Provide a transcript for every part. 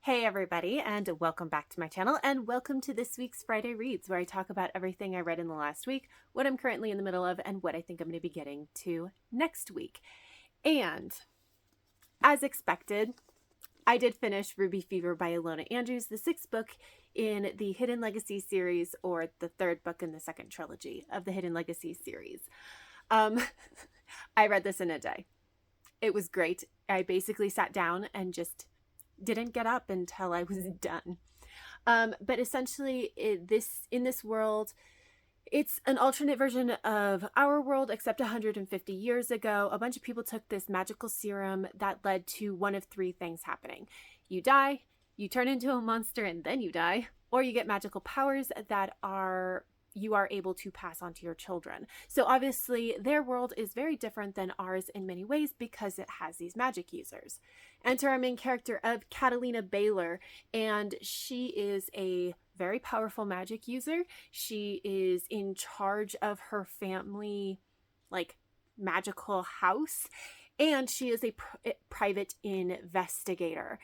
Hey everybody, and welcome back to my channel, and welcome to this week's Friday Reads, where I talk about everything I read in the last week, what I'm currently in the middle of, and what I think I'm going to be getting to next week. And as expected, I did finish Ruby Fever by Ilona Andrews, the sixth book in the Hidden Legacy series, or the third book in the second trilogy of the Hidden Legacy series. I read this in a day. It was great. I basically sat down and just didn't get up until I was done. But essentially, in this world, it's an alternate version of our world, except 150 years ago. A bunch of people took this magical serum that led to one of three things happening. You die, you turn into a monster, and then you die, or you get magical powers that you are able to pass on to your children. So obviously their world is very different than ours in many ways because it has these magic users. Enter our main character of Catalina Baylor, and she is a very powerful magic user. She is in charge of her family, magical house, and she is a private investigator.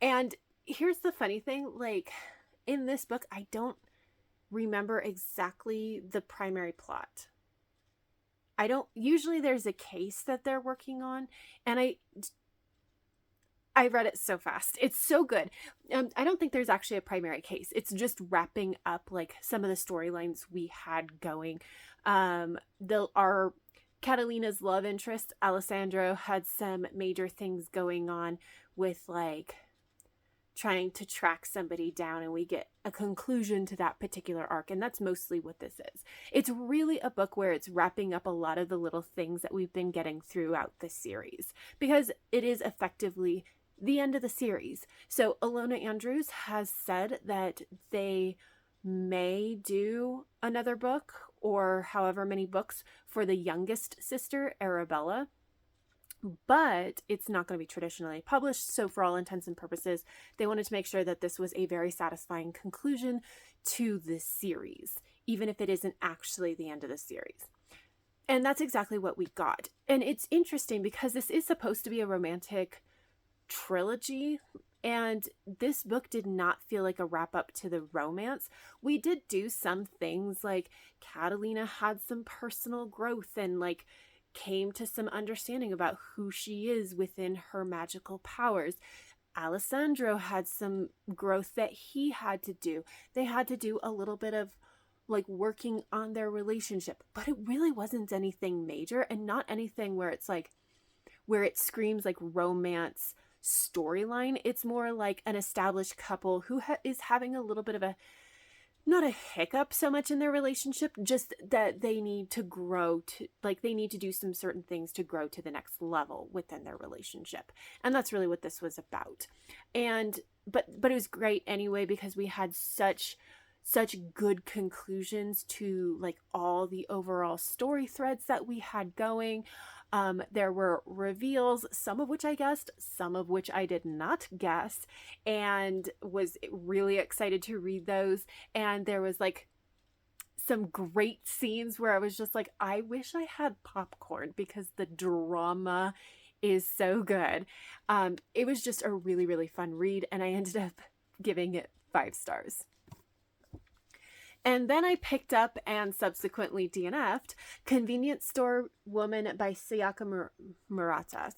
And here's the funny thing, in this book, I don't remember exactly the primary plot. Usually there's a case that they're working on, and I read it so fast. It's so good. I don't think there's actually a primary case. It's just wrapping up some of the storylines we had going. Our Catalina's love interest, Alessandro, had some major things going on with trying to track somebody down, and we get a conclusion to that particular arc, and that's mostly what this is. It's really a book where it's wrapping up a lot of the little things that we've been getting throughout the series, because it is effectively the end of the series. So Ilona Andrews has said that they may do another book, or however many books, for the youngest sister, Arabella, but it's not going to be traditionally published. So for all intents and purposes, they wanted to make sure that this was a very satisfying conclusion to this series, even if it isn't actually the end of the series. And that's exactly what we got. And it's interesting because this is supposed to be a romantic trilogy, and this book did not feel like a wrap up to the romance. We did do some things, like Catalina had some personal growth and came to some understanding about who she is within her magical powers. Alessandro had some growth that he had to do. They had to do a little bit of working on their relationship, but it really wasn't anything major, and not anything where it's where it screams romance storyline. It's more like an established couple who is having a little bit of not a hiccup so much in their relationship, just that they need to grow to, they need to do some certain things to grow to the next level within their relationship. And that's really what this was about. And, but it was great anyway, because we had such good conclusions to all the overall story threads that we had going. There were reveals, some of which I guessed, some of which I did not guess, and was really excited to read those. And there was some great scenes where I was just I wish I had popcorn, because the drama is so good. It was just a really, really fun read, and I ended up giving it 5 stars. And then I picked up and subsequently DNF'd Convenience Store Woman by Sayaka Murata.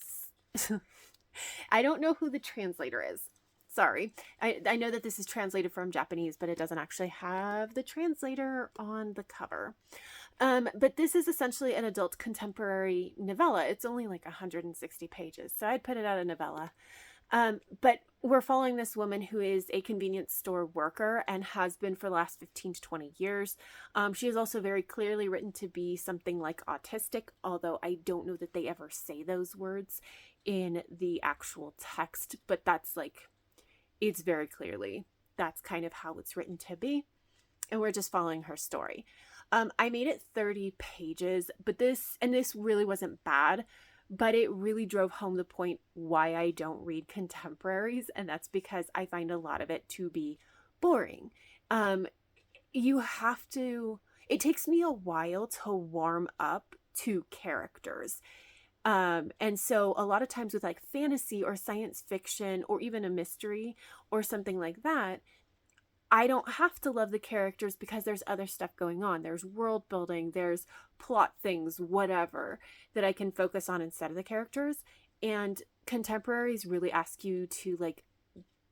I don't know who the translator is. Sorry. I know that this is translated from Japanese, but it doesn't actually have the translator on the cover. But this is essentially an adult contemporary novella. It's only 160 pages, so I'd put it at a novella. But we're following this woman who is a convenience store worker and has been for the last 15 to 20 years. She is also very clearly written to be something like autistic, although I don't know that they ever say those words in the actual text, but that's it's very clearly, that's kind of how it's written to be. And we're just following her story. I made it 30 pages, but this really wasn't bad. But it really drove home the point why I don't read contemporaries, and that's because I find a lot of it to be boring. It takes me a while to warm up to characters. And so a lot of times with like fantasy or science fiction or even a mystery or something like that, I don't have to love the characters because there's other stuff going on. There's world building, there's plot things, whatever, that I can focus on instead of the characters. And contemporaries really ask you to like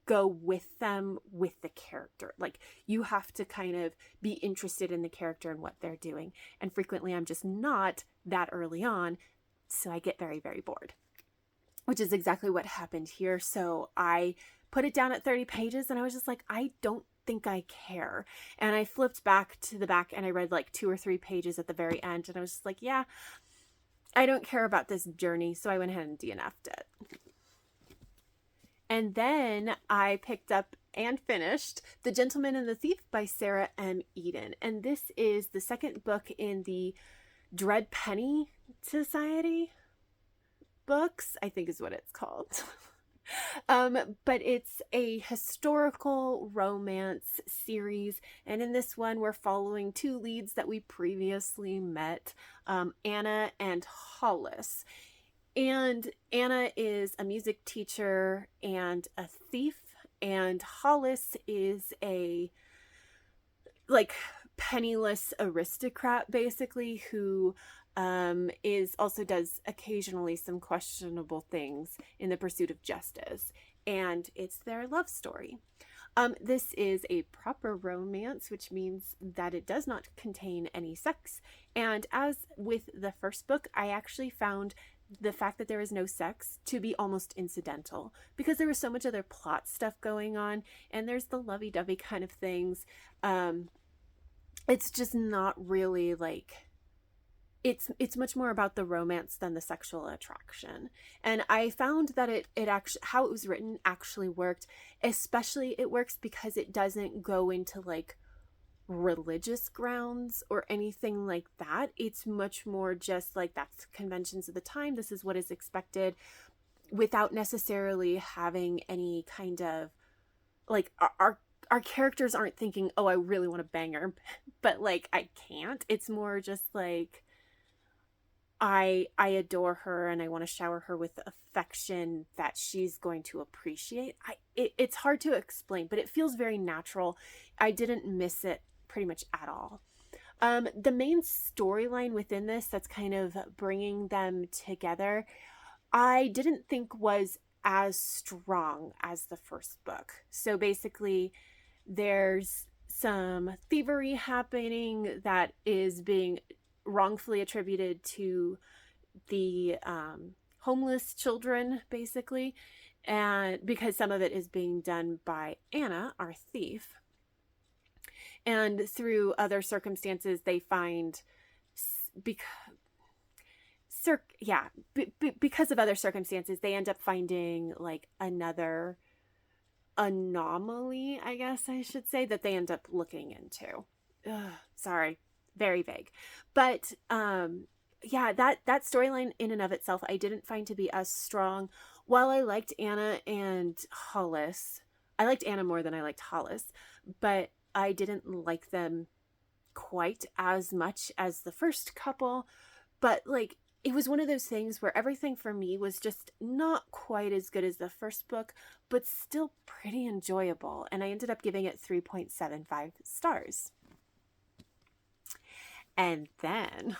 go with them with the character. Like you have to kind of be interested in the character and what they're doing. And frequently I'm just not that early on. So I get very, very bored, which is exactly what happened here. So I put it down at 30 pages and I was just like, I don't think I care. And I flipped back to the back and I read like 2 or 3 pages at the very end. And I was just like, yeah, I don't care about this journey. So I went ahead and DNF'd it. And then I picked up and finished The Gentleman and the Thief by Sarah M. Eden. And this is the second book in the Dread Penny Society books, I think is what it's called. But it's a historical romance series. And in this one, we're following 2 leads that we previously met, Anna and Hollis. And Anna is a music teacher and a thief, and Hollis is a like penniless aristocrat basically who is also does occasionally some questionable things in the pursuit of justice, and it's their love story. This is a proper romance, which means that it does not contain any sex, and as with the first book, I actually found the fact that there is no sex to be almost incidental because there was so much other plot stuff going on, and there's the lovey-dovey kind of things. It's just not really like it's much more about the romance than the sexual attraction. And I found that it actually, how it was written actually worked. Especially it works because it doesn't go into like religious grounds or anything like that. It's much more just like that's conventions of the time. This is what is expected, without necessarily having any kind of like our characters aren't thinking, oh, I really want to bang her, but like I can't. It's more just like I adore her and I want to shower her with affection that she's going to appreciate. It's hard to explain, but it feels very natural. I didn't miss it pretty much at all. The main storyline within this that's kind of bringing them together, I didn't think was as strong as the first book. So basically, there's some thievery happening that is being wrongfully attributed to the homeless children, basically, and because some of it is being done by Anna, our thief. And through other circumstances, they find because of other circumstances, they end up finding like another anomaly, I guess I should say, that they end up looking into. Sorry, very vague. But yeah, that storyline in and of itself, I didn't find to be as strong. While I liked Anna and Hollis, I liked Anna more than I liked Hollis, but I didn't like them quite as much as the first couple. But like, it was one of those things where everything for me was just not quite as good as the first book, but still pretty enjoyable. And I ended up giving it 3.75 stars. And then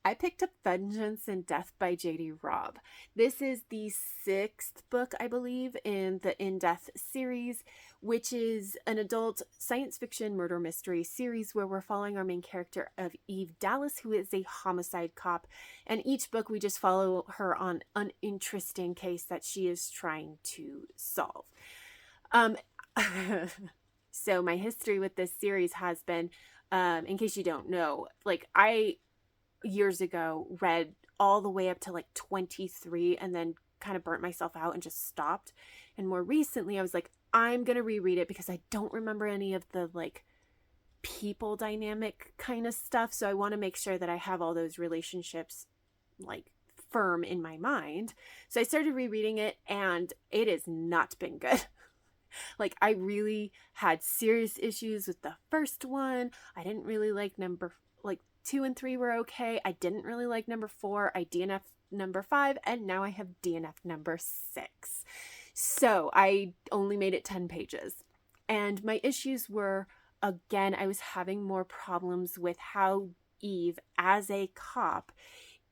I picked up Vengeance and Death by J.D. Robb. This is the 6th book, I believe, in the In Death series, which is an adult science fiction murder mystery series where we're following our main character of Eve Dallas, who is a homicide cop. And each book we just follow her on an interesting case that she is trying to solve. So my history with this series has been, in case you don't know, like I years ago read all the way up to like 23 and then kind of burnt myself out and just stopped. And more recently I was like, I'm gonna reread it because I don't remember any of the like people dynamic kind of stuff, so I want to make sure that I have all those relationships like firm in my mind. So I started rereading it and it has not been good. Like I really had serious issues with the first one. I didn't really like 2 and 3 were okay. I didn't really like number 4. I DNF number 5, and now I have DNF number 6. So I only made it 10 pages. And my issues were, again, I was having more problems with how Eve, as a cop,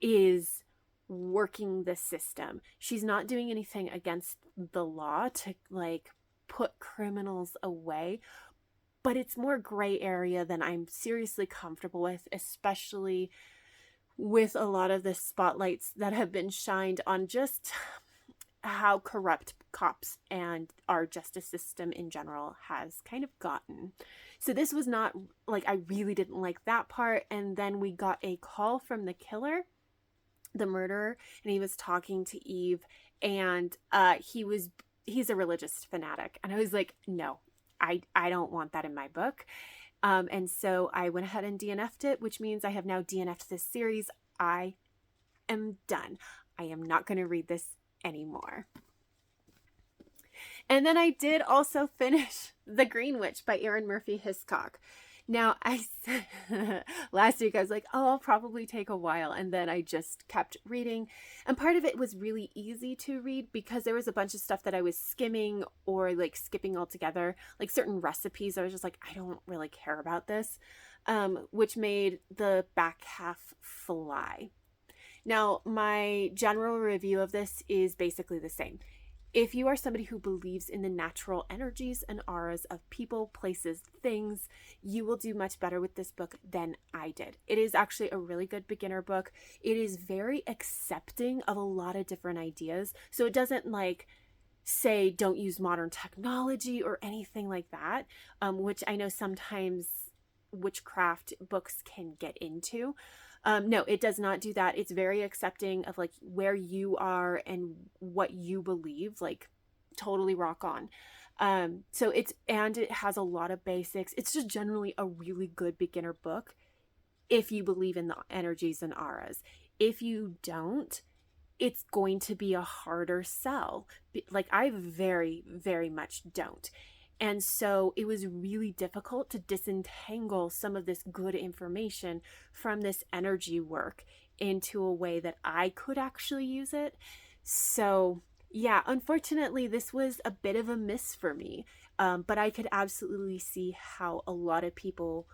is working the system. She's not doing anything against the law to like put criminals away, but it's more gray area than I'm seriously comfortable with, especially with a lot of the spotlights that have been shined on just how corrupt cops and our justice system in general has kind of gotten. So this was not like, I really didn't like that part. And then we got a call from the killer, the murderer, and he was talking to Eve, and he's a religious fanatic. And I was like, no, I don't want that in my book. And so I went ahead and DNF'd it, which means I have now DNF'd this series. I am done. I am not going to read this anymore. And then I did also finish The Green Witch by Erin Murphy Hiscock. Now, I said last week, I was like, oh, I'll probably take a while. And then I just kept reading. And part of it was really easy to read because there was a bunch of stuff that I was skimming or like skipping altogether. Like certain recipes, I was just like, I don't really care about this, which made the back half fly. Now, my general review of this is basically the same. If you are somebody who believes in the natural energies and auras of people, places, things, you will do much better with this book than I did. It is actually a really good beginner book. It is very accepting of a lot of different ideas. So it doesn't like say don't use modern technology or anything like that, which I know sometimes witchcraft books can get into. No, it does not do that. It's very accepting of like where you are and what you believe, like totally rock on. So it has a lot of basics. It's just generally a really good beginner book if you believe in the energies and auras. If you don't, it's going to be a harder sell. Like I very, very much don't. And so it was really difficult to disentangle some of this good information from this energy work into a way that I could actually use it. So yeah, unfortunately, this was a bit of a miss for me. But I could absolutely see how a lot of people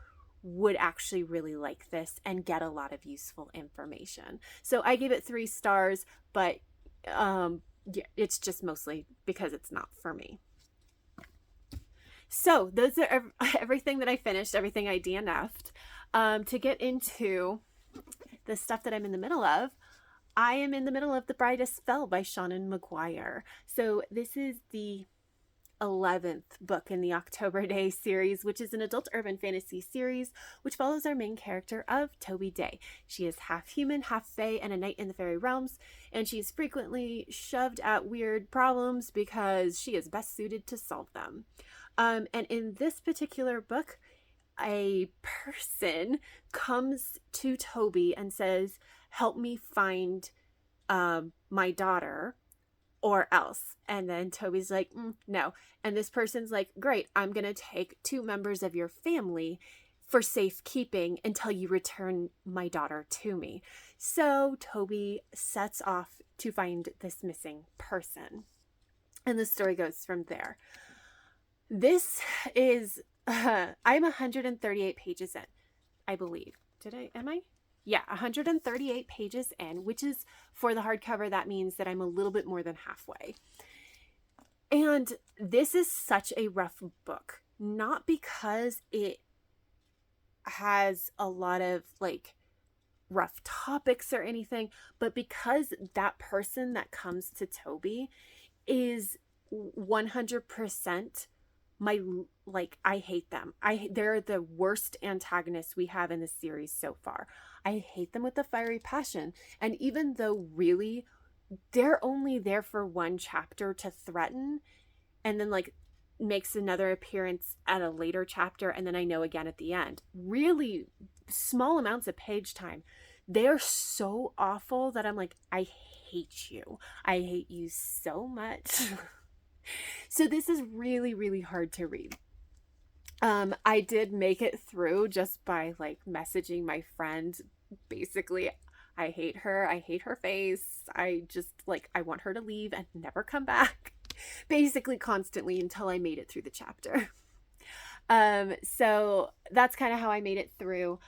would actually really like this and get a lot of useful information. So I gave it 3 stars, but yeah, it's just mostly because it's not for me. So those are everything that I finished, everything I DNF'd. To get into the stuff that I'm in the middle of, I am in the middle of The Brightest Spell by Seanan McGuire. So this is the 11th book in the October Day series, which is an adult urban fantasy series which follows our main character of Toby Day. She is half human, half fae, and a knight in the fairy realms, and she is frequently shoved at weird problems because she is best suited to solve them. And in this particular book, a person comes to Toby and says, help me find my daughter or else. And then Toby's like, no. And this person's like, great, I'm going to take 2 members of your family for safekeeping until you return my daughter to me. So Toby sets off to find this missing person. And the story goes from there. This is, I'm 138 pages in, I believe. Am I? Yeah, 138 pages in, which is for the hardcover, that means that I'm a little bit more than halfway. And this is such a rough book, not because it has a lot of like rough topics or anything, but because that person that comes to Toby is 100% I hate them. They're the worst antagonists we have in the series so far. I hate them with a fiery passion. And even though really they're only there for 1 chapter to threaten, and then like makes another appearance at a later chapter, and then I know again at the end, really small amounts of page time, they're so awful that I'm like, I hate you. I hate you so much. So this is really, really hard to read. I did make it through just by like messaging my friend. Basically, I hate her. I hate her face. I just like, I want her to leave and never come back. Basically, constantly until I made it through the chapter. So that's kind of how I made it through.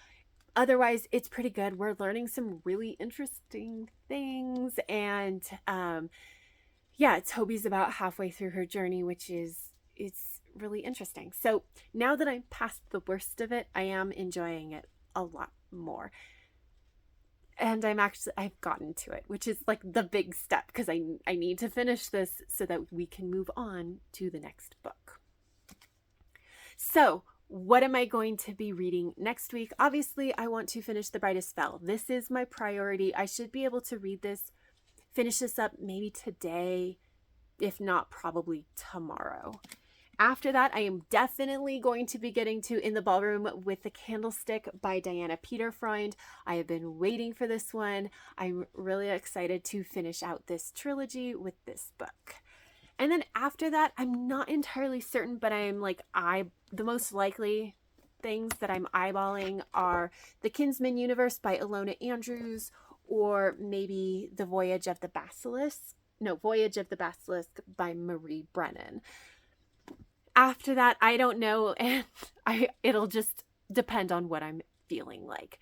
Otherwise, it's pretty good. We're learning some really interesting things. And yeah, Toby's about halfway through her journey, which is it's really interesting. So now that I'm past the worst of it, I am enjoying it a lot more. And I've gotten to it, which is like the big step because I need to finish this so that we can move on to the next book. So, what am I going to be reading next week? Obviously, I want to finish The Brightest Spell. This is my priority. I should be able to read this, finish this up maybe today, if not probably tomorrow. After that, I am definitely going to be getting to In the Ballroom with the Candlestick by Diana Peterfreund. I have been waiting for this one. I'm really excited to finish out this trilogy with this book. And then after that, I'm not entirely certain, but I'm like, the most likely things that I'm eyeballing are The Kinsman Universe by Ilona Andrews, or maybe Voyage of the Basilisk by Marie Brennan. After that, I don't know, and it'll just depend on what I'm feeling like.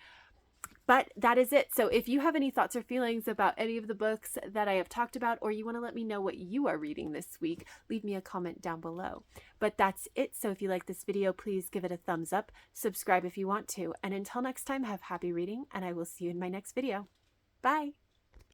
But that is it. So if you have any thoughts or feelings about any of the books that I have talked about, or you want to let me know what you are reading this week, leave me a comment down below. But that's it. So if you like this video, please give it a thumbs up, subscribe if you want to, and until next time, have happy reading, and I will see you in my next video. Bye!